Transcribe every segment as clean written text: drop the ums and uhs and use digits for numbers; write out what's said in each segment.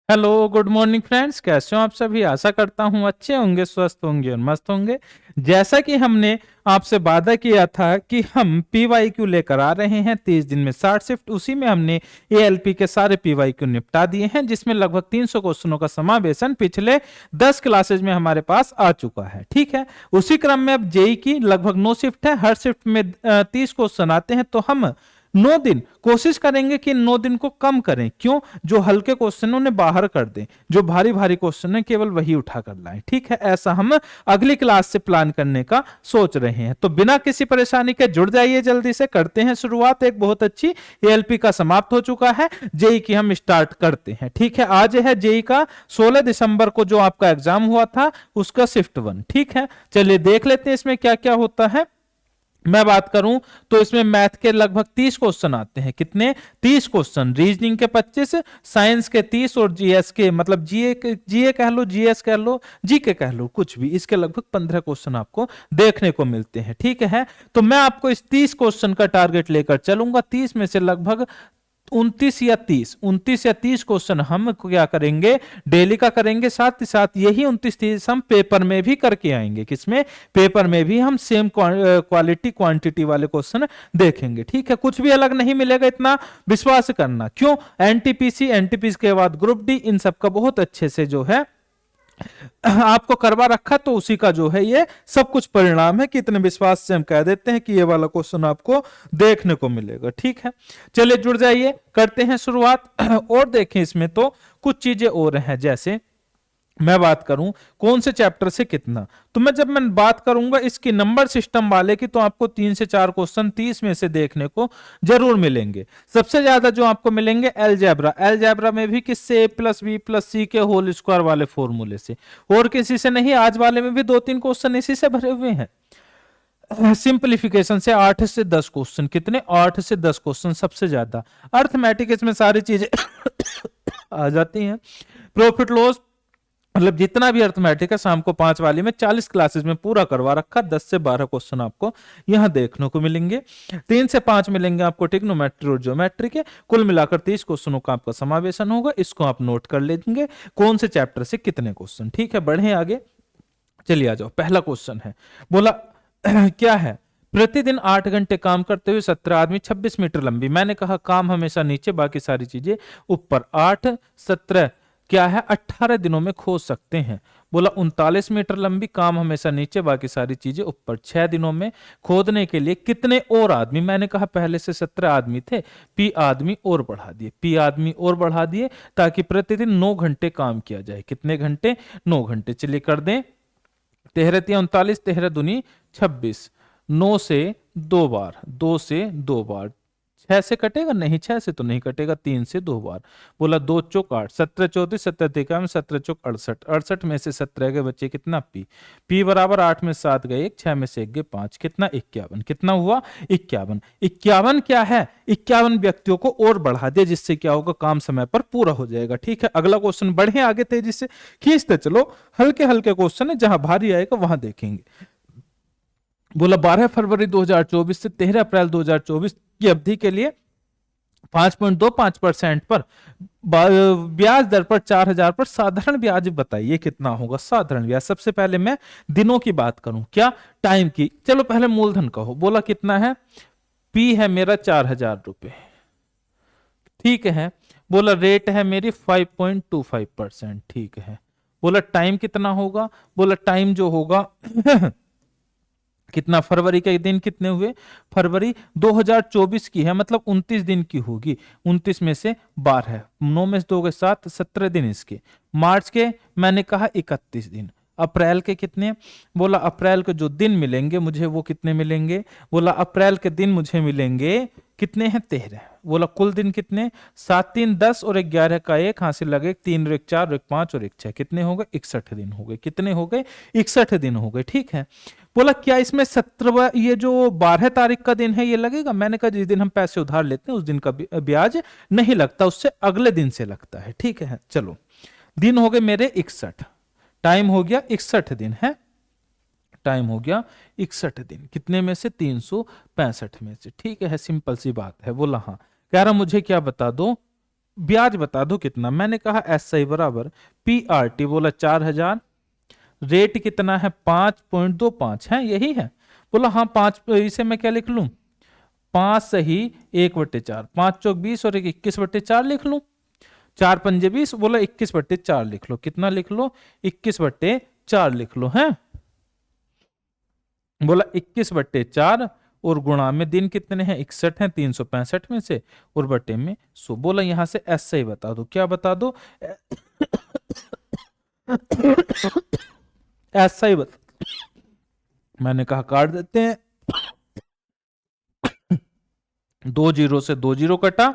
Hello good morning friends, कैसे हो आप सभी। आशा करता हूँ अच्छे होंगे, स्वस्थ होंगे और मस्त होंगे। जैसा कि हमने आपसे वादा किया था कि हम पीवाईक्यू लेकर आ रहे हैं 30 दिन में 60 शिफ्ट, उसी में हमने एएलपी के सारे पीवाईक्यू निपटा दिए हैं, जिसमें लगभग 300 क्वेश्चनों का समावेशन पिछले 10 क्लासेज में हमारे पास आ चुका है। ठीक है, उसी क्रम में अब जेई की लगभग 9 शिफ्ट है, हर शिफ्ट में 30 क्वेश्चन आते हैं, तो हम 9 दिन कोशिश करेंगे कि 9 दिन को कम करें। क्यों? जो हल्के क्वेश्चन उन्हें बाहर कर दें, जो भारी भारी क्वेश्चन है केवल वही उठा कर लाएं। ठीक है, ऐसा हम अगली क्लास से प्लान करने का सोच रहे हैं। तो बिना किसी परेशानी के जुड़ जाइए, जल्दी से करते हैं शुरुआत। एक बहुत अच्छी एएलपी का समाप्त हो चुका है, जेई की हम स्टार्ट करते हैं। ठीक है, आज है जेई का 16 दिसंबर को जो आपका एग्जाम हुआ था उसका शिफ्ट 1। ठीक है, चलिए देख लेते हैं इसमें क्या क्या होता है। मैं बात करूं तो इसमें मैथ के लगभग 30 क्वेश्चन आते हैं। कितने? 30 क्वेश्चन। रीजनिंग के 25, साइंस के 30 और जीएस के मतलब जीए कह लो, जीएस कह लो, जीके कह लो, कुछ भी, इसके लगभग 15 क्वेश्चन आपको देखने को मिलते हैं। ठीक है, तो मैं आपको इस 30 क्वेश्चन का टारगेट लेकर चलूंगा। 30 में से लगभग 29 या 30 क्वेश्चन हम क्या करेंगे, डेली का करेंगे। साथ ही साथ यही 29-30 हम पेपर में भी करके आएंगे। किसमें? पेपर में भी हम सेम क्वालिटी क्वांटिटी वाले क्वेश्चन देखेंगे। ठीक है, कुछ भी अलग नहीं मिलेगा, इतना विश्वास करना। क्यों? एनटीपीसी के बाद ग्रुप डी, इन सब का बहुत अच्छे से जो है आपको करवा रखा, तो उसी का जो है ये सब कुछ परिणाम है कि इतने विश्वास से हम कह देते हैं कि ये वाला क्वेश्चन आपको देखने को मिलेगा। ठीक है, चलिए जुड़ जाइए, करते हैं शुरुआत। और देखें इसमें तो कुछ चीजें और हैं। जैसे मैं बात करूं कौन से चैप्टर से कितना, तो मैं बात करूंगा इसकी नंबर सिस्टम वाले की, तो आपको 3 से 4 क्वेश्चन 30 में से देखने को जरूर मिलेंगे। सबसे ज्यादा जो आपको मिलेंगे अलजेब्रा। अलजेब्रा में भी किससे? a+b+c के होल स्क्वायर वाले फॉर्मूले से, और किसी से नहीं। आज वाले में भी 2-3 क्वेश्चन इसी से भरे हुए हैं। सिंप्लीफिकेशन से 8 से 10 क्वेश्चन। कितने? 8 से 10 क्वेश्चन सबसे ज्यादा। अर्थमेटिक इसमें सारी चीजें आ जाती हैं। प्रॉफिट लॉस मतलब जितना भी अर्थमेटिक है, शाम को 5 वाली में 40 क्लासेस में पूरा करवा रखा। 10 से 12 क्वेश्चन आपको यहां देखने को मिलेंगे। 3 से 5 मिलेंगे आपको टिग्नोमेट्री और ज्योमेट्री के। कुल मिलाकर 30 क्वेश्चनों का आपका समावेशन होगा। इसको आप नोट कर लेंगे कौन से चैप्टर से कितने क्वेश्चन। ठीक है, बढ़े आगे, चलिए आ जाओ। पहला क्वेश्चन है, बोला क्या है? प्रतिदिन 8 घंटे काम करते हुए 17 आदमी 26 मीटर लंबी। मैंने कहा काम हमेशा नीचे, बाकी सारी चीजें ऊपर। 8 17 क्या है? 18 दिनों में खोद सकते हैं। बोला 39 मीटर लंबी, काम हमेशा नीचे, बाकी सारी चीजें ऊपर। 6 दिनों में खोदने के लिए कितने और आदमी? मैंने कहा पहले से 17 आदमी थे, पी आदमी और बढ़ा दिए, पी आदमी और बढ़ा दिए, ताकि प्रतिदिन 9 घंटे काम किया जाए। कितने घंटे? 9 घंटे। चलिए कर दें। 13×3 = 39, 13×2 = 26। 9 से 2 बार, 2 से 2 बार। 6 से कटेगा? नहीं, 6 से तो नहीं कटेगा। 3 से 2 बार। बोला 2 चौक 8, 17 34, 17 53, 17 चौक 68। 68 में से 17 के बच्चे कितना? पी। पी बराबर 8 में 7 गए 1, 6 में से 1 गए 5। कितना? 51। कितना हुआ? 51। 51 क्या है? 51 व्यक्तियों को और बढ़ा दिया, जिससे क्या होगा? काम समय पर पूरा हो जाएगा। ठीक है, अगला क्वेश्चन बढ़े आगे, तेजी से खींचते चलो। हल्के हल्के क्वेश्चन है, जहां भारी आएगा वहां देखेंगे। बोला 12 फरवरी 2024 से 13 अप्रैल 2024 की अवधि के लिए 5.25% पर ब्याज दर पर 4,000 पर साधारण ब्याज बताइए कितना होगा साधारण ब्याज। सबसे पहले मैं दिनों की बात करूं, क्या? टाइम की। चलो पहले मूलधन कहो। बोला कितना है? पी है मेरा 4,000 रुपए। ठीक है, बोला रेट है मेरी 5.25%। ठीक है, बोला टाइम कितना होगा? बोला टाइम जो होगा कितना? फरवरी के दिन कितने हुए? फरवरी 2024 की है, मतलब 29 दिन की होगी। 29 में से 12, 9 में से 2 के 7, 17 दिन इसके। मार्च के मैंने कहा 31 दिन। अप्रैल के कितने? बोला अप्रैल के जो दिन मिलेंगे मुझे वो कितने मिलेंगे? बोला अप्रैल के दिन मुझे मिलेंगे कितने हैं? 13। बोला कुल दिन कितने? 7 3 10 और 11 का 1 हासिल लगे, 3 और 1 4 और 1 5 और 1 6। कितने हो गए? 61 दिन हो गए। कितने हो गए? 61 दिन हो गए। ठीक है, बोला क्या इसमें 17वां ये जो 12 तारीख का दिन है ये लगेगा? मैंने कहा जिस दिन हम पैसे उधार लेते हैं उस दिन का ब्याज नहीं लगता, उससे अगले दिन से लगता है। ठीक है, चलो दिन हो गए मेरे 61, टाइम हो गया 61 दिन है, टाइम हो गया 61 दिन। कितने में से? 365 में से। ठीक है, सिंपल सी बात है। बोला हाँ। कह रहा मुझे क्या बता दो, ब्याज बता दो कितना। मैंने कहा SI बराबर PRT, बोला 4000, रेट कितना है 5.25 है, यही है। बोला हाँ 5, इसे मैं क्या लिख लूं 5 सही 1/4, 5 चौक 20 और 21/4 लिख लूं, 4 पंजे 20, बोला 21/4 लिख लो। कितना लिख लो 21/4 लिख लो है। बोला 21/4 और गुणा में दिन कितने हैं 61 हैं 365 में से, और बटे में 100। बोला यहां से ऐसा ही बता दो, क्या बता दो ऐसा ही बता। मैंने कहा काट देते हैं, 2 जीरो से 2 जीरो कटा,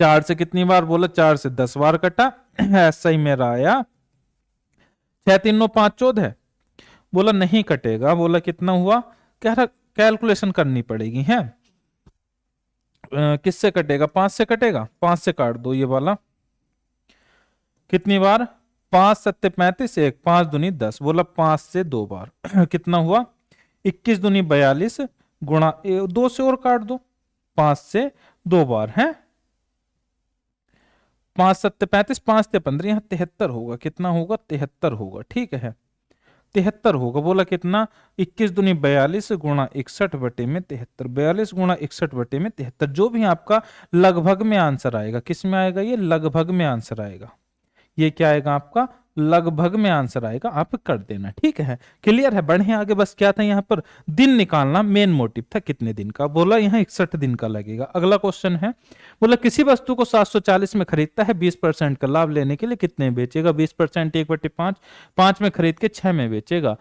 4 से कितनी बार, बोला 4 से 10 बार कटा, ऐसा ही मेरा आया 6 3 9 5 14 है। बोला नहीं कटेगा, बोला कितना हुआ, कह रहा कैलकुलेशन करनी पड़ेगी है। किससे कटेगा 5 से कटेगा, 5 से काट दो ये वाला, कितनी बार 5 7 35, 1 5 दूनी 10, बोला 5 से 2 बार कितना हुआ 21 दूनी 42 गुणा 2 से और काट दो, 5 से 2 बार है, 5 7 35, 5 से 15, यहां 73 होगा, कितना होगा 73 होगा, ठीक है 73 होगा। बोला कितना 21 दूनी 42 गुणा 61/73, 42 गुणा 61/73, जो भी आपका लगभग में आंसर आएगा, किस में आएगा ये लगभग में आंसर आएगा, ये क्या आएगा आपका लगभग में आंसर आएगा, आप कर देना, ठीक है क्लियर है। बढ़े आगे, बस क्या था यहाँ पर दिन निकालना मेन मोटिव था, कितने दिन का, बोला यहाँ 61 दिन का लगेगा। अगला क्वेश्चन है, बोला किसी वस्तु को 740 में खरीदता है, 20% का लाभ लेने के लिए कितने बेचेगा, 20% 1/5, 5 में खरीद के 6 में बेचेगा।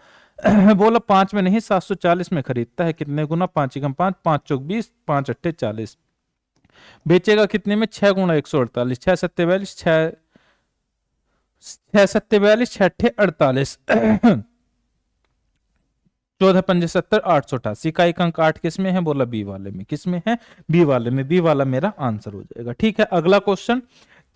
बोला 5 में नहीं 740 में खरीदता है, कितने गुना 5 एकम 5, 5 चौक 20, 5 अट्ठे 40, बेचेगा कितने में 6 गुणा 148, 6 7 42, 6 7 42, 6 अट्ठे 48, 14 पंजे 70, 888 का एक अंक 8 किस में है, बोला बी वाले में, किस में है बी वाले में, बी वाला मेरा आंसर हो जाएगा, ठीक है। अगला क्वेश्चन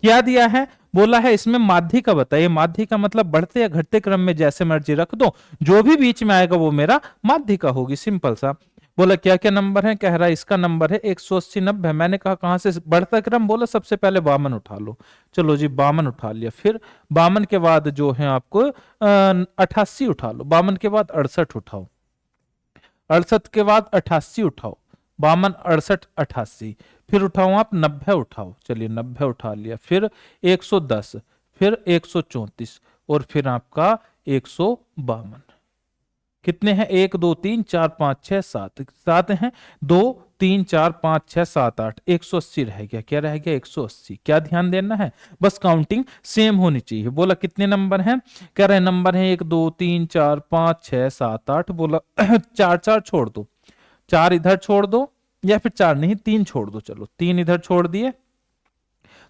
क्या दिया है, बोला है इसमें माध्य का बताइए, माध्य का मतलब बढ़ते या घटते क्रम में जैसे मर्जी रख दो, जो भी बीच में आएगा वो मेरा माध्य का होगी, सिंपल सा। बोला क्या क्या नंबर है, कह रहा है इसका नंबर है 180 90। मैंने कहा कहां से बढ़ता क्रम, बोला सबसे पहले 52 उठा लो, चलो जी 52 उठा लिया, फिर 52 के बाद जो है आपको 88 उठा लो, 52 के बाद 68 उठाओ, 68 के बाद 88 उठाओ, 52 68 88, फिर उठाओ आप 90 उठाओ, चलिए 90 उठा लिया, फिर 110, फिर 134 और फिर आपका 152, कितने हैं 1 2 3 4 5 6 7, 7 हैं, 2 3 4 5 6 7 8, 180 रह गया, क्या रह गया 180। क्या ध्यान देना है, बस काउंटिंग सेम होनी चाहिए। बोला कितने नंबर हैं, कह रहे नंबर हैं 1 2 3 4 5 6 7 8, बोला 4 4 छोड़ दो, 4 इधर छोड़ दो, या फिर 4 नहीं 3 छोड़ दो, चलो 3 इधर छोड़ दिए,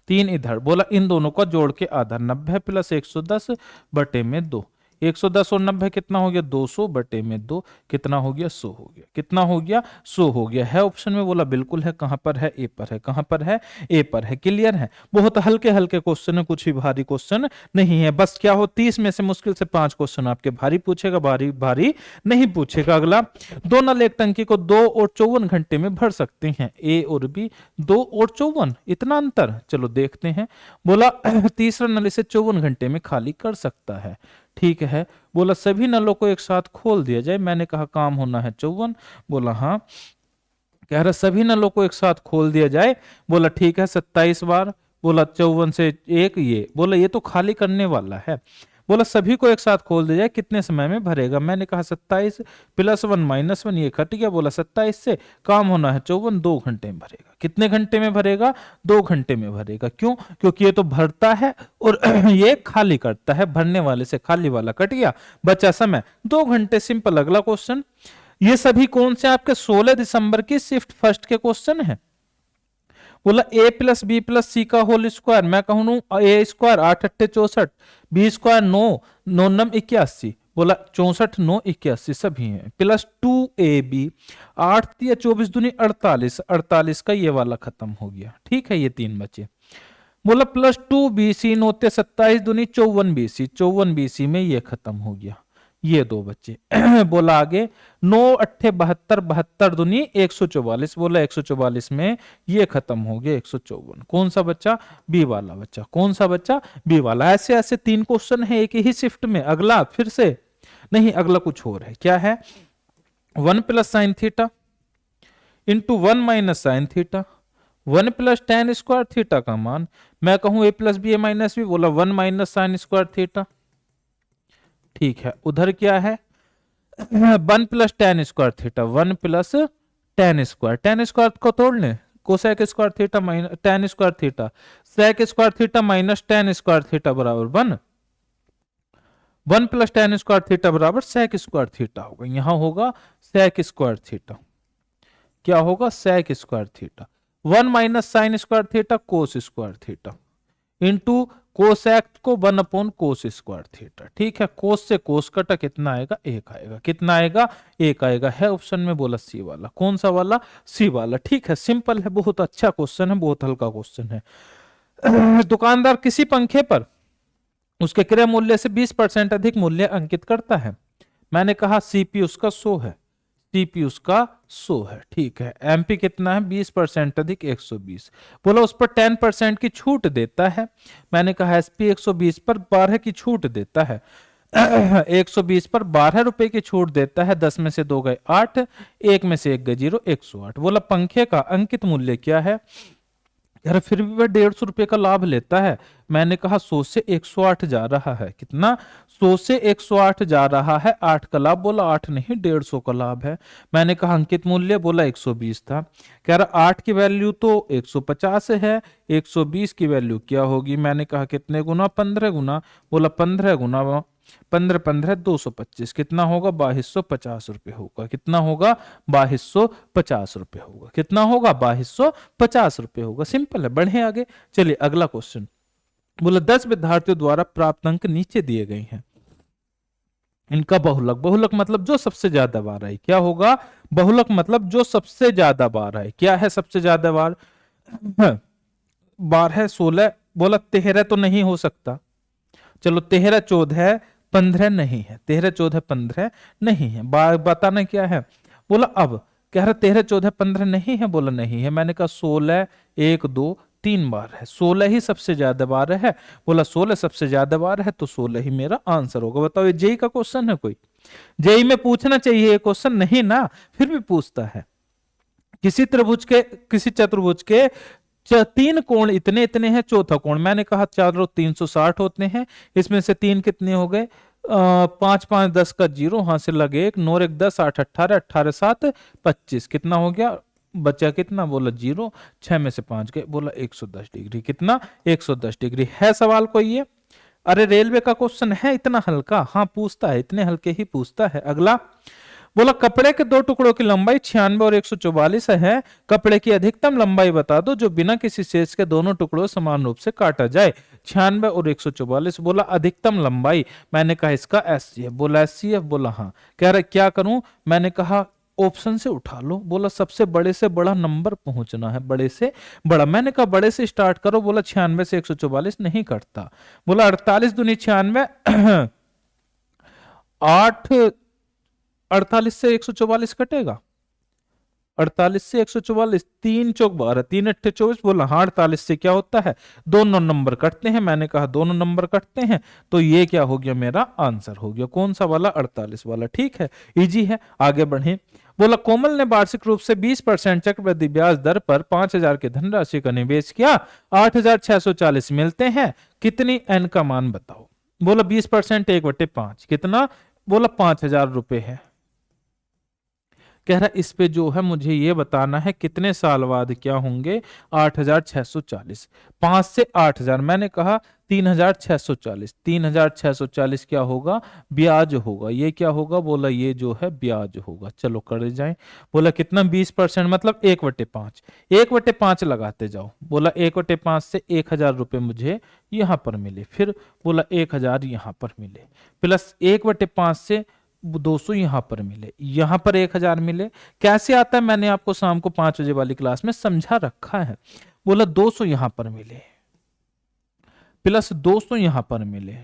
3 इधर, बोला इन दोनों का जोड़ के आधा 90 प्लस 110 बटे में 2, 110 और 90 कितना हो गया 200 बटे में 2, कितना हो गया 100 हो गया, कितना हो गया 100 हो गया है ऑप्शन में, बोला बिल्कुल है, कहां पर है ए पर है, कहां पर है ए पर है, क्लियर है। बहुत हल्के हल्के क्वेश्चन है, कुछ भी भारी क्वेश्चन नहीं है, बस क्या हो 30 में से मुश्किल से 5 क्वेश्चन आपके भारी पूछेगा, भारी भारी नहीं पूछेगा। अगला, दो नल एक टंकी को 2 और 54 घंटे में भर सकते हैं, ए और बी, 2 और 54 इतना अंतर, चलो देखते हैं। बोला तीसरा नल इसे 54 घंटे में खाली कर सकता है, ठीक है। बोला सभी नलों को एक साथ खोल दिया जाए, मैंने कहा काम होना है 54, बोला हाँ, कह रहा सभी नलों को एक साथ खोल दिया जाए, बोला ठीक है 27 बार, बोला 54 से एक ये, बोला ये तो खाली करने वाला है, बोला सभी को एक साथ खोल दिया जाए कितने समय में भरेगा, मैंने कहा 27 + 1 - 1 ये कट गया, बोला 27 से काम होना है 54, 2 घंटे में भरेगा, कितने घंटे में भरेगा 2 घंटे में भरेगा, क्यों, क्योंकि ये तो भरता है और ये खाली करता है, भरने वाले से खाली वाला कट गया, बचा समय 2 घंटे, सिंपल। अगला क्वेश्चन, ये सभी कौन से आपके 16 दिसंबर की शिफ्ट फर्स्ट के क्वेश्चन है, बोला a + b + c का होल स्क्वायर, मैं कहूँ a स्क्वायर 8 8 64, b स्क्वायर 9 9 9 81, बोला 64 9 81 सभी हैं, प्लस 2ab 8 या 24 दूनी 48, 48 का ये वाला खत्म हो गया, ठीक है, ये 3 बचे। बोला प्लस 2bc 9 27 दूनी 54bc, 54bc में ये खत्म हो गया, ये 2 बच्चे। बोला आगे 9 अट्ठे 72, 72 दूनी 144, बोला 144 में ये खत्म हो गया 154। कौन सा बच्चा? बी वाला बच्चा। कौन सा बच्चा? बी वाला। ऐसे ऐसे 3 क्वेश्चन है एक ही शिफ्ट में। अगला फिर से नहीं, अगला कुछ और है। क्या है? 1 plus sine theta into 1 minus sine theta, 1 plus tan square theta का मान, मैं कहूं ए प्लस बी ए माइनस बी, बोला 1 माइनस साइन स्क्वायर थीटा। ठीक है, उधर क्या है? 1 plus tan square theta, 1 plus tan square, tan square को तोड़ लें, cosec square theta minus tan square theta, sec square theta minus tan square theta बराबर 1, 1 प्लस टेन स्क्वायर थीटा बराबर सेक स्क्वायर थीटा होगा। यहां होगा सेक स्क्वायर थीटा। क्या होगा? Sec square theta. 1 minus sine square theta cos square theta into cosec को 1 upon कोस square theta. ठीक है, कोस से कोस कटा, कितना आएगा? 1 आएगा। कितना आएगा? 1 आएगा। है ऑप्शन में, बोला सी वाला। कौन सा वाला? सी वाला। ठीक है, सिंपल है, बहुत अच्छा क्वेश्चन है, बहुत हल्का क्वेश्चन है। दुकानदार किसी पंखे पर उसके क्रय मूल्य से 20% अधिक मूल्य अंकित करता है। मैंने कहा सीपी उसका 100 है, टीपी उसका 100 है। ठीक है, एमपी कितना है? 20% अधिक 120। बोला उस पर 10% की छूट देता है। मैंने कहा एसपी 120 पर 12 की छूट देता है। 120 पर 12 रुपए की छूट देता है। 10 में से 2 गए 8, 1 में से 1 गए 0, 108। बोला पंखे का अंकित मूल्य क्या है? यार फिर भी वह 150 रुपए का लाभ लेता है। मैंने कहा 100 से 108 जा रहा है। कितना? 100 से 108 जा रहा है। 8 का लाभ, बोला 8 नहीं 150 का लाभ है। मैंने कहा अंकित मूल्य, बोला 120 था। कह रहा 8 की वैल्यू तो 150 है, 120 की वैल्यू क्या होगी? मैंने कहा कितने गुना? 15 गुना। बोला 15 गुना 15 15 225। कितना होगा? 2250 रुपए होगा। कितना होगा? 2250 रुपए होगा। कितना होगा? 2250 रुपए होगा। सिंपल है, बढ़े आगे। चलिए अगला क्वेश्चन। बोला 10 विद्यार्थियों द्वारा प्राप्त अंक नीचे दिए गए हैं, इनका बहुलक। बहुलक मतलब जो सबसे ज्यादा बार है। क्या होगा? बहुलक मतलब जो सबसे ज्यादा बार है। क्या है सबसे ज्यादा बार? बार है 16। बोला 13 तो नहीं हो सकता। चलो 13 14 15 नहीं है। 13 14 15 नहीं है। बताना क्या है? बोला अब कह रहा 13 14 15 नहीं है। बोला नहीं है। मैंने कहा 16 1 2 3 बार है। 16 ही सबसे ज्यादा बार है। बोला 16 सबसे ज्यादा बार है तो 16 ही मेरा आंसर होगा। बताओ ये जेई का क्वेश्चन है? कोई जेई में पूछना चाहिए ये क्वेश्चन, नहीं ना, फिर भी पूछता है। किसी चतुर्भुज के 3 कोण इतने इतने हैं, चौथा कोण। मैंने कहा चारों 360 होते हैं। इसमें से 3 कितने हो गए? 5 5 10 का 0, हां से लगे 1, 9 1 10 8 18 18 7 25। कितना हो गया? बचा कितना? बोला 0। 6 में से 5 गए, बोला 110 डिग्री। कितना? 110 डिग्री। है सवाल कोई ये? अरे रेलवे का क्वेश्चन है इतना हल्का? हाँ पूछता है, इतने हल्के ही पूछता है। अगला बोला कपड़े के 2 टुकड़ों की लंबाई 96 और 144 है। कपड़े की अधिकतम लंबाई बता दो जो बिना किसी शेष के दोनों टुकड़ों समान रूप से काटा जाए। 96 और 144। बोला अधिकतम लंबाई, मैंने कहा इसका एससीएफ। बोला एससीएफ। बोला हाँ। कह रहे क्या करूं? मैंने कहा ऑप्शन से उठा लो। बोला सबसे बड़े से बड़ा नंबर पहुंचना है, बड़े से बड़ा। मैंने कहा बड़े से स्टार्ट करो। बोला 96 से 144 नहीं कटता। बोला 48 दूनी 96, 8 48 से 144 कटेगा? 48 से 144, 3 चौक 12, 3 अट्ठे 24। बोला हाँ 48 से क्या होता है? दोनों नंबर कटते हैं। मैंने कहा दोनों नंबर कटते हैं तो ये क्या हो गया? मेरा आंसर हो गया। कौन सा वाला? 48 वाला। ठीक है, इजी है, आगे बढ़े। बोला कोमल ने वार्षिक रूप से 20% चक्रवृद्धि ब्याज दर पर 5000 की धनराशि का निवेश किया। 8640 मिलते हैं। कितनी एन का मान बताओ? बोला 20% 1/5। कितना? बोला 5000 रुपए है। कह रहा इस पे जो है मुझे ये बताना है कितने साल बाद क्या होंगे? 8640। 5 से 8000, मैंने कहा 3640। 3640 क्या होगा? ब्याज होगा। ये क्या होगा? बोला ये जो है ब्याज होगा। चलो कर जाएं। बोला कितना? 20% मतलब 1/5। 1/5 लगाते जाओ। बोला 1/5 से 1000 रुपए मुझे यहां पर मिले। फिर बोला 1000 यहां पर मिले, प्लस 1/5 से 200 यहां पर मिले, यहां पर 1000 मिले। कैसे आता है? मैंने आपको शाम को 5 बजे वाली क्लास में समझा रखा है। बोला 200 यहां पर मिले, प्लस 200 यहां पर मिले।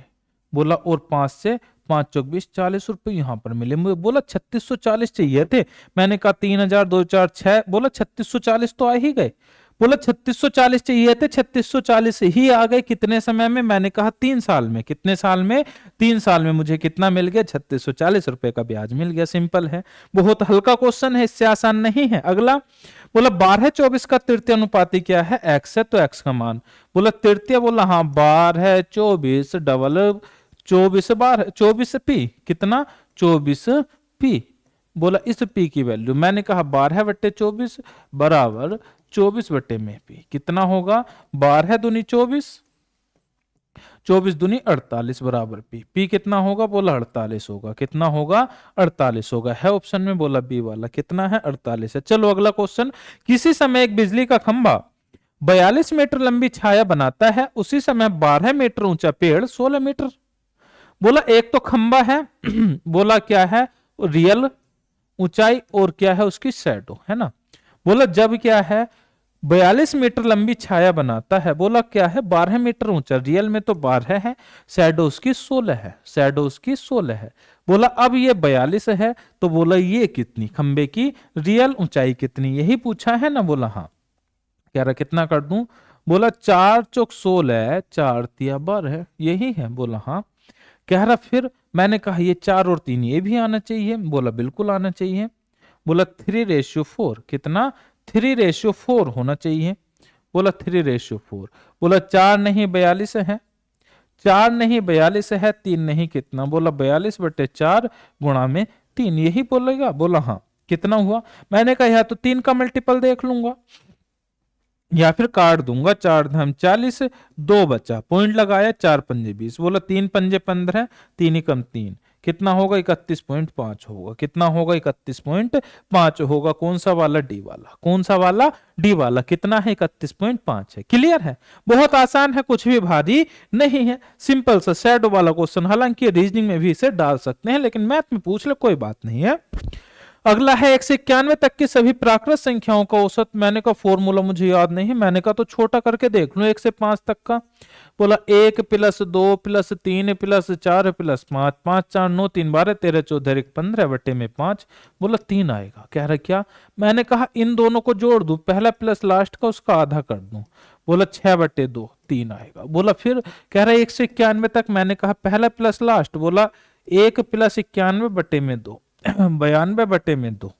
बोला और 5 से 5 चौक 20, 40 रुपए यहाँ पर मिले। मुझे बोला 3640 चाहिए थे, मैंने कहा 3000 2 4 6, बोला 3640 तो आ ही गए। बोला 3640 चाहिए थे, 3640 ही आ गए। कितने समय में? मैंने कहा 3 साल में। कितने साल में? 3 साल में। मुझे कितना मिल गया? 3640 रुपए का ब्याज मिल गया। सिंपल है, बहुत हल्का क्वेश्चन है, इससे आसान नहीं है। अगला बोला 12/24 का तृतीय अनुपाती क्या है? x है, तो x का मान। बोला तृतीय, बोला हाँ 12/24 डबल 24 12 24 पी, कितना? 24 पी। बोला इस p की वैल्यू, मैंने कहा 12/24 बराबर 24 बटे में पी, कितना होगा? 12 दूनी 24, 24 दूनी 48 बराबर पी। पी कितना होगा? बोला 48 होगा। कितना होगा? 48 होगा। है ऑप्शन में, बोला बी वाला। कितना है? 48 है। चलो अगला क्वेश्चन। किसी समय एक बिजली का खंभा 42 मीटर लंबी छाया बनाता है, उसी समय 12 मीटर ऊंचा पेड़ 16 मीटर। बोला एक तो खंभा है बोला क्या है? रियल ऊंचाई, और क्या है? उसकी शैडो, है ना। बोला जब क्या है 42 मीटर लंबी छाया बनाता है, बोला क्या है 12 मीटर ऊंचा, रियल में तो 12 है, शैडो उसकी 16 है, शैडो उसकी 16 है। बोला अब ये 42 है, तो बोला ये कितनी, खंबे की रियल ऊंचाई कितनी, यही पूछा है ना। बोला हाँ। कह रहा कितना कर दूं? बोला 4 चौक 16, 4 तिया 12, यही है। बोला हाँ। कह रहा फिर, मैंने कहा ये 4 और 3 ये भी आना चाहिए। बोला बिल्कुल आना चाहिए। बोला 3/4, कितना? 3/4 होना चाहिए। बोला 3/4। बोला 4 नहीं 42 है, 4 नहीं 42 है, 3 नहीं कितना? बोला 42/4 गुणा में 3, यही बोलेगा। बोला हाँ। कितना हुआ? मैंने कहा या तो 3 का मल्टीपल देख लूंगा या फिर काट दूंगा। 4 धाम 40, 2 बचा, पॉइंट लगाया, 4 पंजे 20। बोला 3 पंजे 15, 3 ही कम 3, कितना होगा? 31.5 होगा। कितना होगा? 31.5 होगा। कौन सा वाला? डी वाला। कौन सा वाला? डी वाला। कितना है? 31.5 है। क्लियर है, बहुत आसान है, कुछ भी भारी नहीं है, सिंपल सा शैडो वाला क्वेश्चन। हालांकि रीजनिंग में भी इसे डाल सकते हैं, लेकिन मैथ में पूछ ले कोई बात नहीं है। अगला है 1 से 91 तक की सभी प्राकृत संख्याओं का औसत। मैंने कहा फॉर्मूला मुझे याद नहीं है, मैंने कहा तो छोटा करके देख लूं 1 से 5 तक का। बोला 1 + 2 + 3 + 4 + 5, 5 4 9 3 12 13 14 15 बटे में 5। बोला 3 आएगा। कह रहा क्या? मैंने कहा इन दोनों को जोड़ दूं, पहला प्लस लास्ट का उसका आधा कर दूं। बोला 6/2 3 आएगा। बोला फिर कह रहा 1 से 91 तक, मैंने कहा पहला प्लस लास्ट। बोला 1 + 91 बटे में 2, 92 बटे में 2,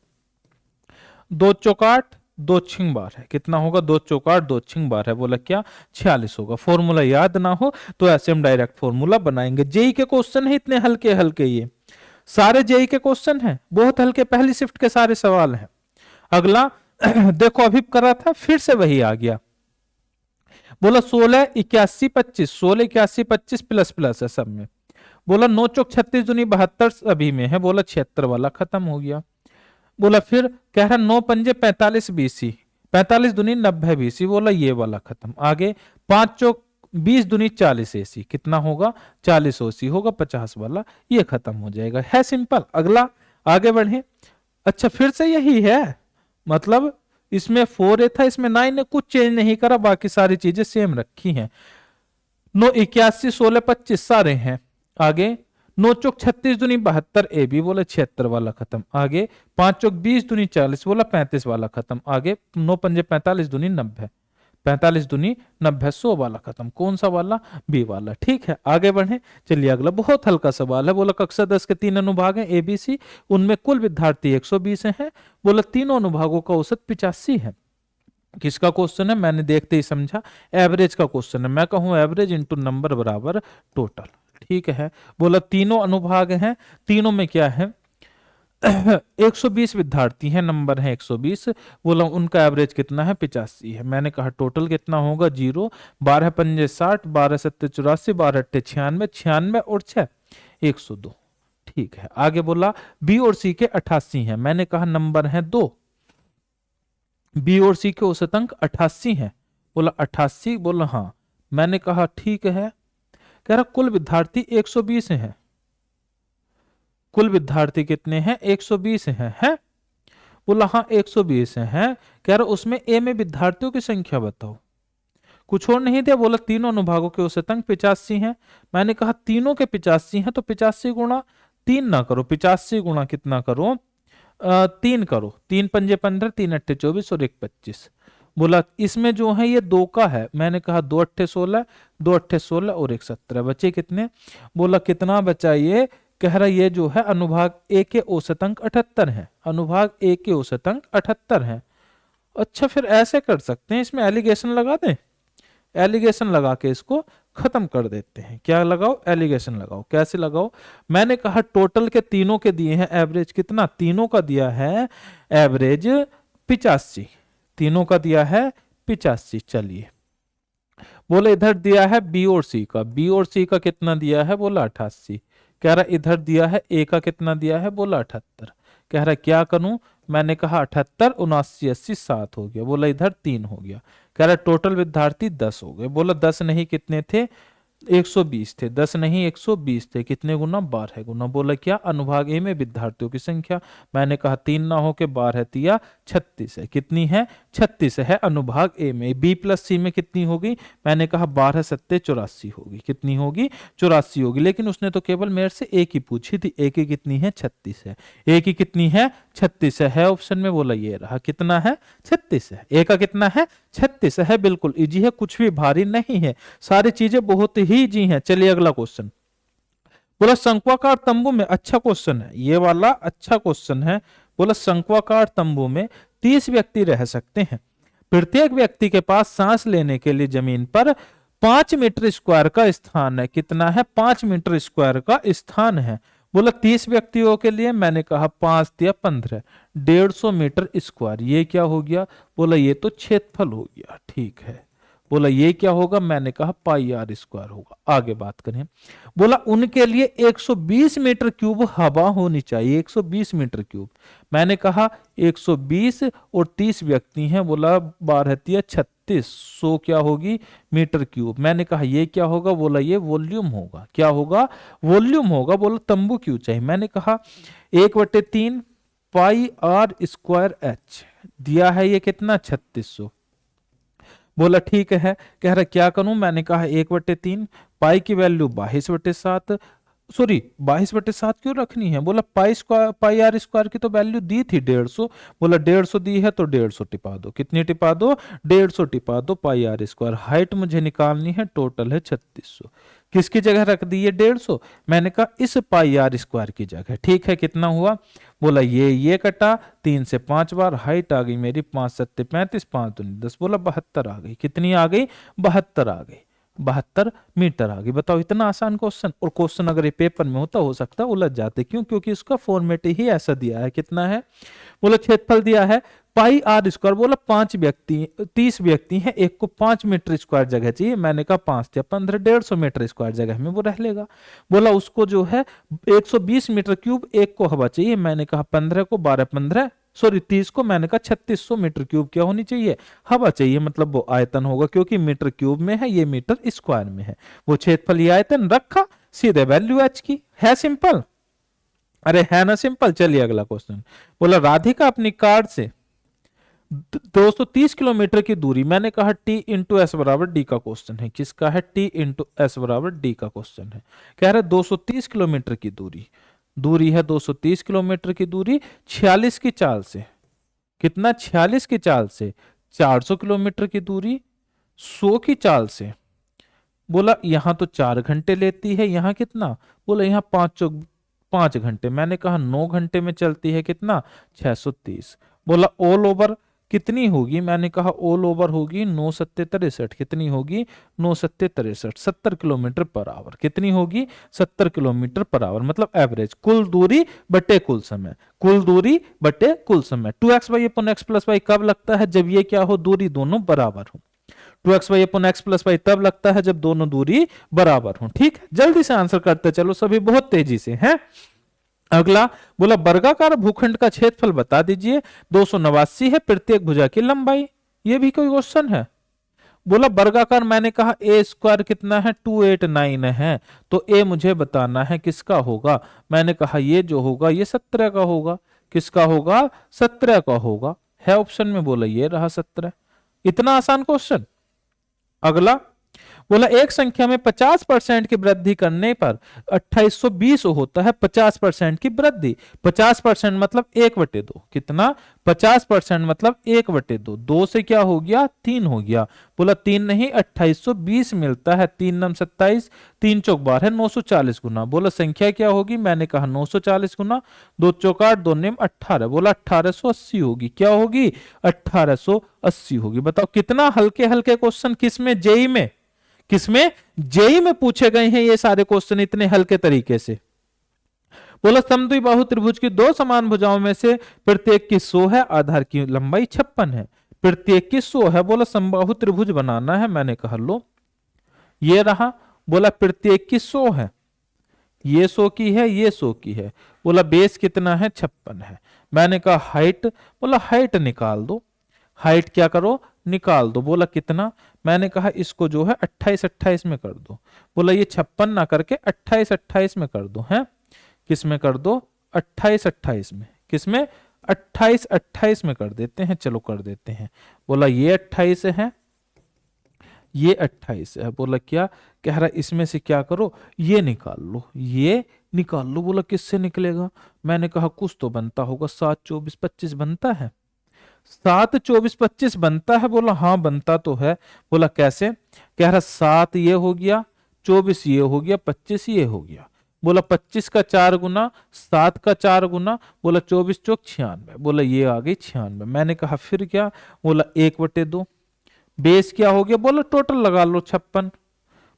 2 चौक 8, 2 छिंग 12 है। कितना होगा? 2 चौक 8, 2 छिंग 12 है। बोला क्या? 46 होगा। फॉर्मूला याद ना हो तो ऐसे हम डायरेक्ट फॉर्मूला बनाएंगे। जेई के क्वेश्चन है इतने हल्के हल्के, ये सारे जेई के क्वेश्चन हैं, बहुत हल्के, पहली शिफ्ट के सारे सवाल हैं। अगला देखो अभी करा था, फिर से वही आ गया। बोला 16 81 25, 16 81 25 प्लस प्लस है सब में। बोला 9 चौक 36 दूनी 72 अभी में है। बोला 76 वाला खत्म हो गया। बोला फिर कह रहा 9 पंजे 45 बीसी, 45 दूनी 90 बीसी। बोला ये वाला खत्म। आगे 5 चौक 20 दूनी 40 एसी, कितना होगा? 40 ओसी होगा, 50 वाला, ये खत्म हो जाएगा। है सिंपल। अगला आगे बढ़े। अच्छा फिर से यही है, मतलब इसमें 4a था, इसमें 9 ने कुछ चेंज नहीं करा, बाकी सारी चीजें सेम रखी हैं। 9 81 16 25 सारे हैं। आगे 9 चौक 36 दूनी 72 ए बी, बोला 76 वाला खत्म। आगे 5 चौक 20 दूनी 40, बोला 35 वाला खत्म। आगे 9 पंजे 45 दूनी 90, 45 दूनी 90, 100 वाला खत्म। कौन सा वाला? बी वाला। ठीक है आगे बढ़े। चलिए अगला बहुत हल्का सवाल है। बोला कक्षा 10 के 3 अनुभाग हैं एबीसी, उनमें कुल विद्यार्थी 120 हैं। बोला तीनों अनुभागों का औसत 85 है। किसका क्वेश्चन है? मैंने देखते ही समझा एवरेज का क्वेश्चन है। मैं कहूं एवरेज इंटू नंबर बराबर टोटल। ठीक है। बोला तीनों अनुभाग हैं, तीनों में क्या है 120 विद्यार्थी हैं, नंबर है 120। बोला उनका एवरेज कितना है? 85 है। मैंने कहा टोटल कितना होगा? 0, 12 पंजे 60, 12 सत्ते 84, 12 अट्ठे 96, 96 और 6 102। ठीक है आगे बोला बी और सी के 88 हैं। मैंने कहा नंबर है 2, बी और सी के औसत अंक 88 हैं। बोला 88। बोला हाँ। मैंने कहा ठीक है। कह रहा कुल विद्यार्थी 120 हैं। कुल विद्यार्थी कितने हैं? 120 हैं। है? बोला हाँ 120 हैं। कह रहा उसमें ए में विद्यार्थियों की संख्या बताओ। कुछ और नहीं दिया, बोला तीनों अनुभागों के औसतंक 85 हैं। मैंने कहा तीनों के 85 हैं तो 85 गुणा 3 ना करो, 85 गुणा कितना करो, 3 करो, 3 पंजे 15, 3 अट्ठे 24 और 1 25। बोला इसमें जो है ये 2 का है, मैंने कहा 2 अट्ठे 16, 2 अट्ठे 16 और 1 17, बचे कितने? बोला कितना बचा ये? कह रहा ये जो है अनुभाग ए के औसतंक 78 है, अनुभाग ए के औसतंक 78 है। अच्छा फिर ऐसे कर सकते हैं, इसमें एलिगेशन लगा दें, एलिगेशन लगा के इसको खत्म कर देते हैं। क्या लगाओ? एलिगेशन लगाओ। कैसे लगाओ? मैंने कहा टोटल के तीनों के दिए हैं एवरेज कितना, तीनों का दिया है एवरेज 85, तीनों का दिया है 85। चलिए बोले इधर दिया है बी और सी का, बी और सी का कितना दिया है? बोला 88। कह रहा इधर दिया है ए का कितना दिया है? बोला 78। कह रहा क्या करूं? मैंने कहा 78 79 80 7 हो गया। बोला इधर 3 हो गया। कह रहा टोटल विद्यार्थी 10 हो गए। बोला 10 नहीं कितने थे? 120 थे। 10 नहीं 120 थे। कितने गुना? 12 गुना। बोला क्या? अनुभाग ए में विद्यार्थियों की संख्या। मैंने कहा 3 ना हो के 12 तिया 36 है। कितनी है? 36 है अनुभाग ए में। बी प्लस सी में कितनी होगी? मैंने कहा 12 सत्ते 84 होगी। कितनी होगी? 84 होगी। लेकिन उसने तो केवल मेरे से एक ही पूछी थी। ए की कितनी है? 36 है। ए की कितनी है? 36 है ऑप्शन में। बोला ये रहा। कितना है? 36 है। ए का कितना है? 36 है। बिल्कुल इजी है, कुछ भी भारी नहीं है, सारी चीजें बहुत ही इजी हैं। चलिए अगला क्वेश्चन। बोला शंक्वाकार तंबू में, अच्छा क्वेश्चन है ये वाला, अच्छा क्वेश्चन है। बोला शंक्वाकार तंबू में 30 व्यक्ति रह सकते हैं। प्रत्येक व्यक्ति के पास सांस लेने के लिए जमीन पर 5 मीटर स्क्वायर का स्थान है। कितना है? 5 मीटर स्क्वायर का स्थान है। बोला 30 व्यक्तियों के लिए, मैंने कहा 5 या 15, 150 मीटर स्क्वायर। ये क्या हो गया? बोला ये तो क्षेत्रफल हो गया। ठीक है। बोला ये क्या होगा? मैंने कहा पाई आर स्क्वायर होगा। आगे बात करें। बोला उनके लिए 120 मीटर क्यूब हवा होनी चाहिए। 120 मीटर क्यूब। मैंने कहा 120 और 30 व्यक्ति हैं। बोला 12 तिया 36, 100 क्या होगी? Metre cube. मैंने कहा ये क्या होगा? बोला ये वॉल्यूम होगा। क्या होगा? वॉल्यूम होगा। बोला तंबू क्यों चाहिए? मैंने कहा 1/3 पाई आर स्क्वायर एच दिया है, ये कितना? 3600। बोला ठीक है। कह रहा क्या करूं? मैंने कहा 1/3 पाई की वैल्यू 22/7, सॉरी 22/7 क्यों रखनी है? बोला पाई आर स्क्वायर की तो वैल्यू दी थी 150। बोला 150 दी है तो 150 टिपा दो। कितनी टिपा दो? 150 टिपा दो पाई आर स्क्वायर। हाइट मुझे निकालनी है, टोटल है 3600। किसकी जगह रख दी है? 150। मैंने कहा इस पाई आर स्क्वायर की जगह। ठीक है। कितना हुआ? बोला ये कटा 3 से 5 बार, हाइट आ गई मेरी 5 7 35, 5 दूनी 10। बोला 72 आ गई। कितनी आ गई? 72 आ गई। 72 मीटर आ गई। बताओ इतना आसान क्वेश्चन। और क्वेश्चन अगर ये पेपर में होता, हो सकता है उलझ जाते। क्यों? क्योंकि इसका फॉर्मेट ही ऐसा दिया है। कितना है? बोला क्षेत्रफल दिया है पाई आर स्क्वायर। बोला 5 व्यक्ति 30 व्यक्ति हैं, एक को 5 मीटर स्क्वायर जगह चाहिए। मैंने कहा 5 या 15, 150 मीटर स्क्वायर जगह में वो रह लेगा। बोला उसको जो है 120 मीटर क्यूब, एक को हवा चाहिए। मैंने कहा 15 को 12 15, सॉरी 30 को, मैंने कहा 3600 मीटर क्यूब क्या होनी चाहिए? हवा चाहिए। मतलब वो आयतन होगा, क्योंकि मीटर क्यूब में है, ये मीटर स्क्वायर में है। वो क्षेत्रफल ये आयतन रखा, सीधे वैल्यू एच की। है सिंपल? अरे है ना सिंपल। चलिए अगला क्वेश्चन। बोला राधिका अपनी कार से 230 किलोमीटर की दूरी, मैंने कहा टी इंटू एस बराबर डी का क्वेश्चन है। किसका है? टी इंटू एस बराबर डी का क्वेश्चन है। कह रहे 230 किलोमीटर की दूरी है 230 किलोमीटर की दूरी 46 की चाल से। कितना? 46 की चाल से। 400 किलोमीटर की दूरी 100 की चाल से। बोला यहां तो 4 घंटे लेती है, यहां कितना? बोला यहां 5 घंटे। मैंने कहा 9 घंटे में चलती है। कितना? 630। बोला ऑल ओवर कितनी होगी? मैंने कहा ऑल ओवर होगी 9 सत्ते 63। कितनी होगी? 9 सत्ते 63, 70 किलोमीटर पर आवर। कितनी होगी? 70 किलोमीटर पर आवर। मतलब एवरेज कुल दूरी बटे कुल समय, कुल दूरी बटे कुल समय। 2x y upon x plus y कब लगता है? जब ये क्या हो? दूरी दोनों बराबर हो। 2x y upon x plus y तब लगता है जब दोनों दूरी बराबर हो। ठीक है। जल्दी से आंसर करते चलो सभी, बहुत तेजी से हैं। अगला बोला वर्गाकार भूखंड का क्षेत्रफल बता दीजिए। 289 है प्रत्येक भुजा की लंबाई। ये भी कोई क्वेश्चन है? बोला वर्गाकार, मैंने कहा ए स्क्वायर कितना है? 289 है। तो ए मुझे बताना है किसका होगा। मैंने कहा ये जो होगा ये 17 का होगा। किसका होगा? 17 का होगा। है ऑप्शन में। बोला ये रहा 17। इतना आसान क्वेश्चन। अगला बोला एक संख्या में 50% की वृद्धि करने पर 2820 होता है 50% की वृद्धि। 50% मतलब 1/2 कितना, 50% मतलब 1/2, 2 से क्या हो गया 3 हो गया। बोला 3 नहीं 2820 मिलता है, 3 नम 27, 3 चौक 12 940 गुना। बोला संख्या क्या होगी, मैंने कहा 940 गुना, 2 चौक 8 2 निम 18, बोला 1880 होगी। क्या होगी 1880 होगी। बताओ कितना हल्के हल्के क्वेश्चन किसमें, जेई में, किसमें जेई में पूछे गए हैं ये सारे क्वेश्चन इतने हल्के तरीके से। बोला समद्विबाहु त्रिभुज की दो समान भुजाओं में से प्रत्येक की 100 है, आधार की लंबाई 56 है, प्रत्येक की 100 है। बोला समबाहु त्रिभुज बनाना है, मैंने कहा लो ये रहा। बोला प्रत्येक की 100 है, ये 100 की है, ये 100 की है। बोला बेस कितना है 56 है। मैंने कहा हाइट, बोला हाइट निकाल दो, हाइट क्या करो निकाल दो। बोला कितना, मैंने कहा इसको जो है 28 28 में कर दो। बोला ये 56 ना करके 28 28 में कर दो, है किस में कर दो 28 28 में, किसमें 28 28 में कर देते हैं, चलो कर देते हैं। बोला ये 28 है, ये 28 है। बोला क्या कह रहा, इसमें से क्या करो ये निकाल लो, ये निकाल लो। बोला किससे निकलेगा, मैंने कहा कुछ तो बनता होगा, 7 24 25 बनता है, 7 24 25 बनता है। बोला हाँ बनता तो है। बोला कैसे, कह रहा 7 ये हो गया, 24 ये हो गया, 25 ये हो गया। बोला 25 का 4 गुना, 7 का 4 गुना, बोला 24 चौक 96। बोला ये आ गई 96। मैंने कहा फिर क्या, बोला 1/2, बेस क्या हो गया, बोला टोटल लगा लो 56।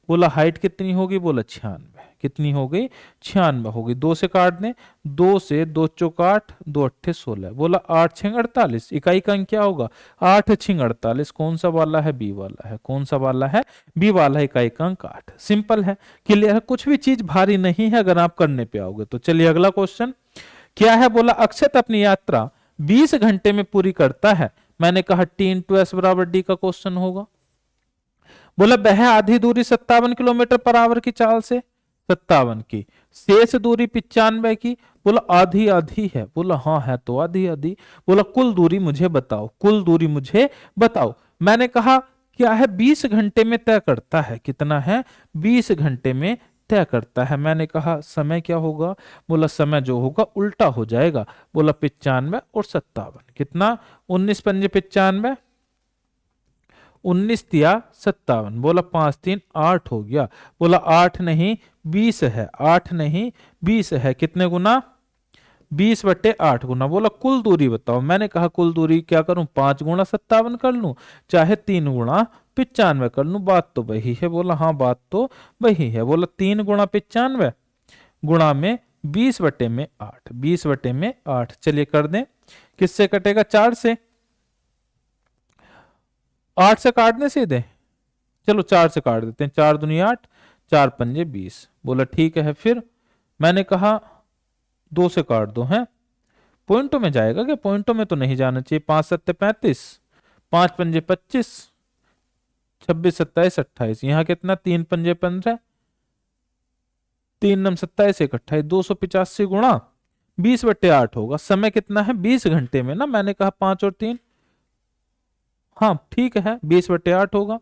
बोला हाइट कितनी होगी, बोला 96, कितनी हो गई 96 हो गई। 2 से काट दें, 2 से 2 चौक 8 2 अट्ठे 16। बोला 8 6 48, इकाई का अंक क्या होगा 8 6 48। कौन सा वाला है, बी वाला है। कौन सा वाला है, बी वाला है। इकाई का अंक 8। सिंपल है, क्लियर है, कुछ भी चीज भारी नहीं है अगर आप करने पे आओगे तो। चलिए अगला क्वेश्चन क्या है। बोला अक्षत अपनी यात्रा 20 घंटे में पूरी करता है। मैंने कहा टी इंटू एस बराबर डी का क्वेश्चन होगा। बोला वह आधी दूरी 57 किलोमीटर पर आवर की चाल से, 57 की, शेष दूरी 95 की। बोला आधी आधी है, बोला हाँ है तो आधी आधी। बोला कुल दूरी मुझे बताओ, कुल दूरी मुझे बताओ। मैंने कहा क्या है 20 घंटे में तय करता है, कितना है 20 घंटे में तय करता है। मैंने कहा समय क्या होगा, बोला समय जो होगा उल्टा हो जाएगा। बोला 95 और 57 कितना, 19 पंजे 95, 19 तिया 57। बोला 5 3 8 हो गया। बोला 8 नहीं 20 है, 8 नहीं 20 है, कितने गुना 20/8 गुना। बोला कुल दूरी बताओ। मैंने कहा कुल दूरी क्या करूं, 5 गुणा 57 कर लूं, चाहे 3 गुणा 95 कर लूं, बात तो वही है। बोला हाँ बात तो वही है। बोला 3 गुणा 95 गुणा में 20/8, 20/8। चलिए कर दें, किससे कटेगा 4 से, 8 से काट दें सीधे, चलो 4 से काट देते हैं, 4 दूनी 8, 4 पंजे 20। बोला ठीक है। फिर मैंने कहा 2 से काट दो, है पॉइंटों में जाएगा क्या, पॉइंटों में तो नहीं जाना चाहिए। 5 7 35, 5 पंजे 25, 26 27 28, यहाँ कितना 3 पंजे 15, 3 नम 27 1 28, 285 गुणा 20/8 होगा। समय कितना है 20 घंटे में ना, मैंने कहा 5 और 3, हाँ ठीक है 20/8 होगा।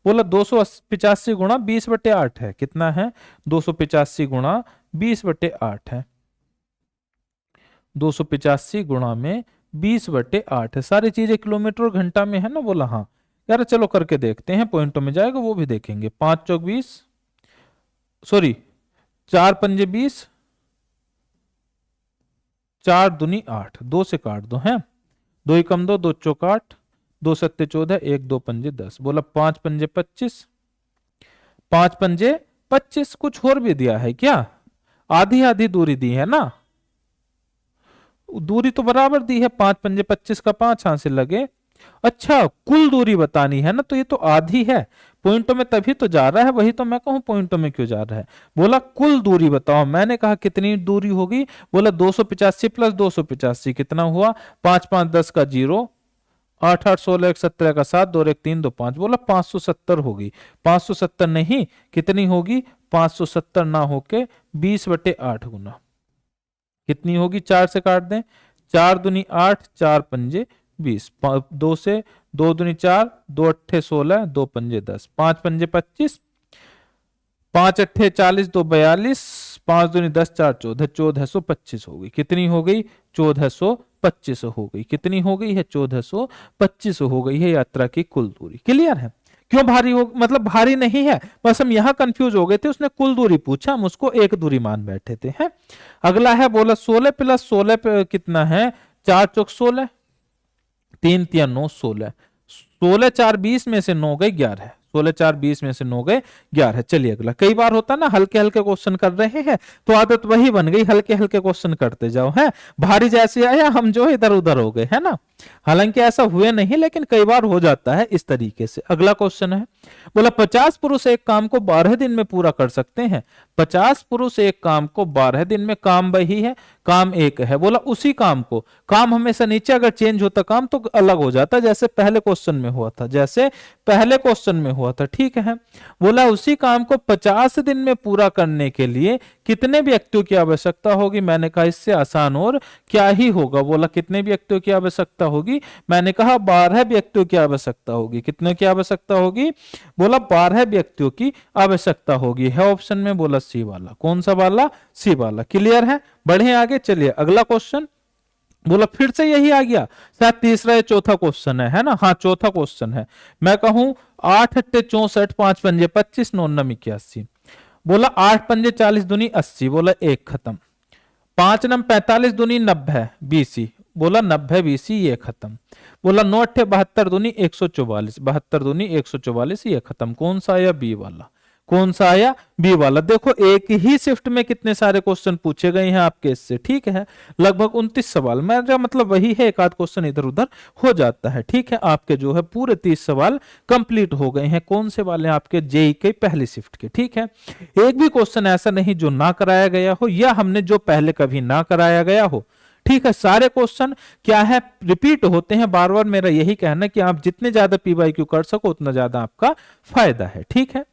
बोला 285 गुणा 20/8 है, कितना है 285 गुणा 20/8 है, 285 गुणा में 20/8 है। सारी चीजें किलोमीटर और घंटा में है ना। बोला हाँ यार चलो करके देखते हैं, पॉइंटों में जाएगा वो भी देखेंगे। 5 चौक 20, सॉरी 4 पंजे 20, 4 दूनी 8, 2 से काट दो, है 2 ही कम 2, 2 चौक 8, 2 सत्ते 14, 1 2 पंजे 10। बोला 5 पंजे 25, 5 पंजे 25। कुछ और भी दिया है क्या, आधी आधी दूरी दी है ना, दूरी तो बराबर दी है, 5 पंजे 25 का 5 यहां से लगे। अच्छा कुल दूरी बतानी है ना, तो ये तो आधी है, पॉइंटों में तभी तो जा रहा है, वही तो मैं कहूं पॉइंटों में क्यों जा रहा है। बोला कुल दूरी बताओ। मैंने कहा कितनी दूरी होगी, बोला 285 प्लस 285 कितना हुआ, 5 5 10 का 0, 8 8 16 1 17 का 7, 2 1 3 2 5। बोला 570 होगी। 570 नहीं, कितनी होगी 570 ना होके 20/8 गुना, कितनी होगी 4 से काट दें, 4 दूनी 8, 4 पंजे 20, 2 से 2 दूनी 4, 2 अट्ठे 16, 2 पंजे 10, 5 पंजे 25, 5 अट्ठे 40, 2 42, 5 दूनी 10, 4 14, 1425 हो गई। कितनी हो गई? 1425 हो गई। कितनी हो गई है? 1425 हो गई है यात्रा की कुल दूरी। क्लियर है? क्यों भारी हो, मतलब भारी नहीं है, बस हम यहां कंफ्यूज हो गए थे। उसने कुल दूरी पूछा, हम उसको एक दूरी मान बैठे थे। हैं? अगला है बोला 16 प्लस 16 पे कितना है? 4 चौक 16, 3 तिया 9, 16, 16 4 20 में से 9 गए 11, 16 4 20 में से 9 गए 11। चलिए अगला। कई बार होता ना हल्के हल्के क्वेश्चन कर रहे हैं तो आदत वही बन गई, हल्के हल्के क्वेश्चन करते जाओ। है भारी जैसे आया हम जो इधर उधर हो गए, है ना। हालांकि ऐसा हुए नहीं, लेकिन कई बार हो जाता है इस तरीके से। अगला क्वेश्चन है बोला 50 पुरुष एक काम को 12 दिन में पूरा कर सकते हैं। 50 पुरुष एक काम को 12 दिन में, काम वही है, काम एक है। बोला उसी काम को, काम हमेशा नीचे अगर चेंज होता काम तो अलग हो जाता, जैसे पहले क्वेश्चन में हुआ था, जैसे पहले क्वेश्चन में हुआ था। ठीक है। बोला उसी काम को 50 दिन में पूरा करने के लिए कितने व्यक्तियों की आवश्यकता होगी। मैंने कहा इससे आसान और क्या ही होगा। बोला कितने व्यक्तियों की आवश्यकता होगी। मैंने कहा 12 व्यक्तियों की आवश्यकता होगी। कितने की आवश्यकता होगी? बोला 12 व्यक्तियों की आवश्यकता होगी। है ऑप्शन में। बोला सी वाला। कौन सा वाला? सी वाला। क्लियर है? बढ़े आगे। चलिए अगला क्वेश्चन। बोला फिर से यही आ गया, शायद तीसरा या चौथा क्वेश्चन है ना। हाँ चौथा क्वेश्चन है। मैं कहूं 8 अट्ठे 64, 5 पंजे 25, 9 नम 81। बोला 8 पंजे 40 दूनी 80। बोला एक खत्म। 5 नम 45 दूनी 90 बीसी। बोला 90 बीसी, ये खत्म। बोला 9 अट्ठे 72 दूनी 144, 72 दूनी 144, ये खत्म। कौन सा आया? बी वाला। कौन सा आया? बी वाला। देखो एक ही शिफ्ट में कितने सारे क्वेश्चन पूछे गए हैं आपके इससे। ठीक है, लगभग 29 सवाल। मेरा मतलब वही है, एक आध क्वेश्चन इधर उधर हो जाता है। ठीक है, आपके जो है पूरे 30 सवाल कंप्लीट हो गए हैं। कौन से वाले? आपके जेई के पहली शिफ्ट के। ठीक है, एक भी क्वेश्चन ऐसा नहीं जो ना कराया गया हो, या हमने जो पहले कभी ना कराया गया हो। ठीक है, सारे क्वेश्चन क्या है? रिपीट होते हैं बार बार। मेरा यही कहना है कि आप जितने ज्यादा पीवाईक्यू कर सको उतना ज्यादा आपका फायदा है। ठीक है,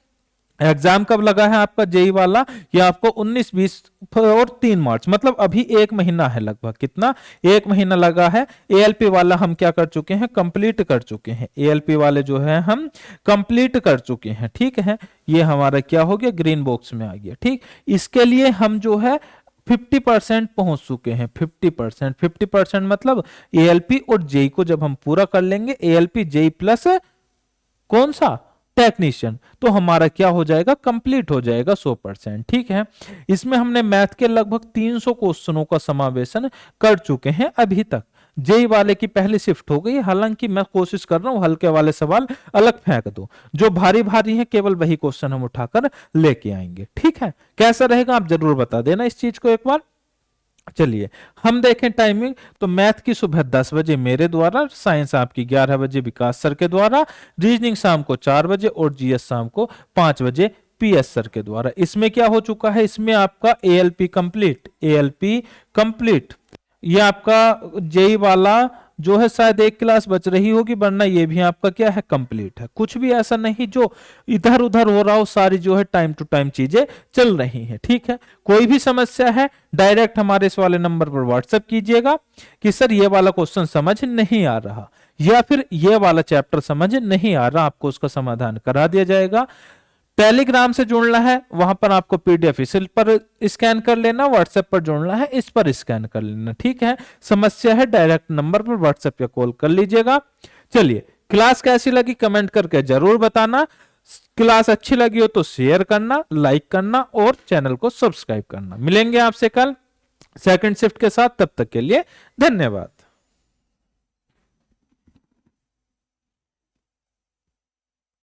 एग्जाम कब लगा है आपका जेई वाला? ये आपको 19, 20 और 3 मार्च, मतलब अभी 1 महीना है लगभग। कितना? 1 महीना लगा है। एएलपी वाला हम क्या कर चुके हैं? कंप्लीट कर चुके हैं। एएलपी वाले जो है हम कंप्लीट कर चुके हैं। ठीक है, ये हमारा क्या हो गया? ग्रीन बॉक्स में आ गया। ठीक, इसके लिए हम जो है 50% पहुंच चुके हैं। 50%, 50% मतलब एएलपी और जेई को जब हम पूरा कर लेंगे, एएलपी जेई प्लस कौन सा? टेक्नीशियन, तो हमारा क्या हो जाएगा? कंप्लीट हो जाएगा 100%। ठीक है, इसमें हमने मैथ के लगभग 300 क्वेश्चनों का समावेशन कर चुके हैं अभी तक। जेई वाले की पहली शिफ्ट हो गई। हालांकि मैं कोशिश कर रहा हूं हल्के वाले सवाल अलग फेंक दो, जो भारी भारी है केवल वही क्वेश्चन हम उठाकर लेके आएंगे। ठीक है, कैसा रहेगा आप जरूर बता देना इस चीज को एक बार। चलिए हम देखें टाइमिंग, तो मैथ की सुबह 10 बजे मेरे द्वारा, साइंस आपकी 11 बजे विकास सर के द्वारा, रीजनिंग शाम को 4 बजे और जीएस शाम को 5 बजे पीएस सर के द्वारा। इसमें क्या हो चुका है? इसमें आपका एएलपी कंप्लीट, एएलपी कंप्लीट। ये आपका जेई वाला जो है शायद एक क्लास बच रही होगी, वरना ये भी आपका क्या है? कंप्लीट है। कुछ भी ऐसा नहीं जो इधर उधर हो रहा हो, सारी जो है टाइम टू टाइम चीजें चल रही हैं। ठीक है, कोई भी समस्या है डायरेक्ट हमारे इस वाले नंबर पर व्हाट्सएप कीजिएगा कि सर ये वाला क्वेश्चन समझ नहीं आ रहा, या फिर ये वाला चैप्टर समझ नहीं आ रहा, आपको उसका समाधान करा दिया जाएगा। टेलीग्राम से जुड़ना है, वहां पर आपको पीडीएफ इस पर स्कैन कर लेना, व्हाट्सएप पर जुड़ना है, इस पर स्कैन कर लेना। ठीक है, समस्या है डायरेक्ट नंबर पर व्हाट्सएप या कॉल कर लीजिएगा। चलिए, क्लास कैसी लगी कमेंट करके जरूर बताना। क्लास अच्छी लगी हो तो शेयर करना, लाइक करना और चैनल को सब्सक्राइब करना। मिलेंगे आपसे कल सेकंड शिफ्ट के साथ, तब तक के लिए धन्यवाद।